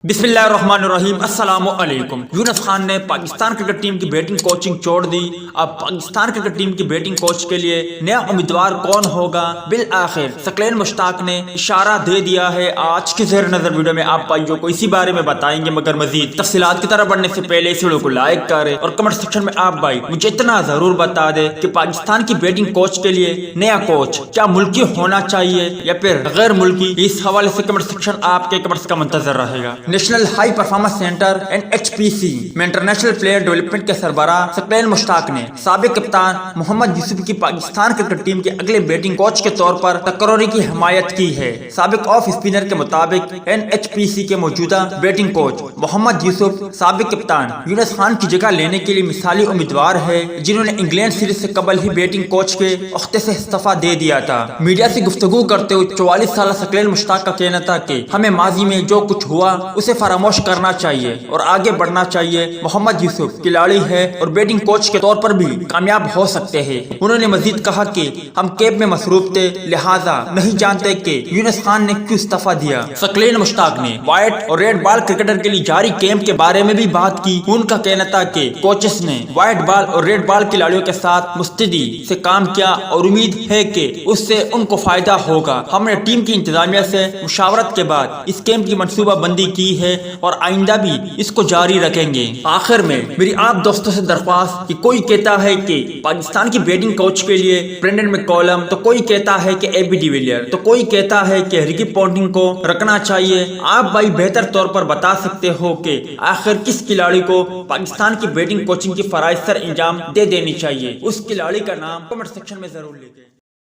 بسم اللہ الرحمن الرحیم۔ السلام علیکم۔ یونس خان نے پاکستان کرکٹ ٹیم کی بیٹنگ کوچنگ چھوڑ دی۔ اب پاکستان کرکٹ ٹیم کی بیٹنگ کوچ کے لیے نیا امیدوار کون ہوگا؟ بالآخر ثقلین مشتاق نے اشارہ دے دیا ہے۔ آج کے زیر نظر ویڈیو میں آپ بھائیوں کو اسی بارے میں بتائیں گے، مگر مزید تفصیلات کی طرف بڑھنے سے پہلے اس ویڈیو کو لائک کریں اور کمنٹ سیکشن میں آپ بھائی مجھے اتنا ضرور بتا دیں کہ پاکستان کی بیٹنگ کوچ کے لیے نیا کوچ کیا ملکی ہونا چاہیے یا پھر غیر ملکی؟ اس حوالے سے کمنٹ سیکشن آپ کے کمنٹس کا منتظر رہے گا۔ National high performance centre (NHPC) میں انٹرنیشنل پلیئر ڈیولپمنٹ کے سربراہ ثقلین مشتاق نے سابق کپتان محمد یوسف کی پاکستان کرکٹ ٹیم کے اگلے بیٹنگ کوچ کے طور پر تقرری کی حمایت کی ہے۔ سابق آف اسپنر کے مطابق NHPC کے موجودہ بیٹنگ کوچ محمد یوسف سابق کپتان یونس خان کی جگہ لینے کے لیے مثالی امیدوار ہے، جنہوں نے انگلینڈ سیریز سے قبل ہی بیٹنگ کوچ کے عہدے سے استعفیٰ دے دیا تھا۔ میڈیا سے گفتگو کرتے ہوئے 44 سالہ ثقلین مشتاق کا کہنا تھا کہ ہمیں ماضی میں جو کچھ ہوا اسے فراموش کرنا چاہیے اور آگے بڑھنا چاہیے۔ محمد یوسف کھلاڑی ہے اور بیٹنگ کوچ کے طور پر بھی کامیاب ہو سکتے ہیں۔ انہوں نے مزید کہا کہ ہم کیمپ میں مصروف تھے، لہٰذا نہیں جانتے کہ یونس خان نے کیوں استعفیٰ دیا۔ ثقلین مشتاق نے وائٹ اور ریڈ بال کرکٹر کے لیے جاری کیمپ کے بارے میں بھی بات کی۔ ان کا کہنا تھا کہ کوچز نے وائٹ بال اور ریڈ بال کھلاڑیوں کے ساتھ مستعدی سے کام کیا اور امید ہے کہ اس سے ان کو فائدہ ہوگا۔ ہم نے ٹیم کی انتظامیہ سے مشاورت کے بعد اس کیمپ کی منصوبہ بندی کی ہے اور آئندہ بھی اس کو جاری رکھیں گے۔ آخر میں میری آپ دوستوں سے درخواست کہ کوئی کہتا ہے کہ پاکستان کی بیٹنگ کوچ کے لیے برینڈن میکولم، تو کوئی کہتا ہے کہ AB ڈی ویلیئر، تو کوئی کہتا ہے کہ رکی پونٹنگ کو رکھنا چاہیے۔ آپ بھائی بہتر طور پر بتا سکتے ہو کہ آخر کس کھلاڑی کو پاکستان کی بیٹنگ کوچنگ کی فرائض سر انجام دے دینی چاہیے۔ اس کھلاڑی کا نام کمنٹ سیکشن میں ضرور لکھیں۔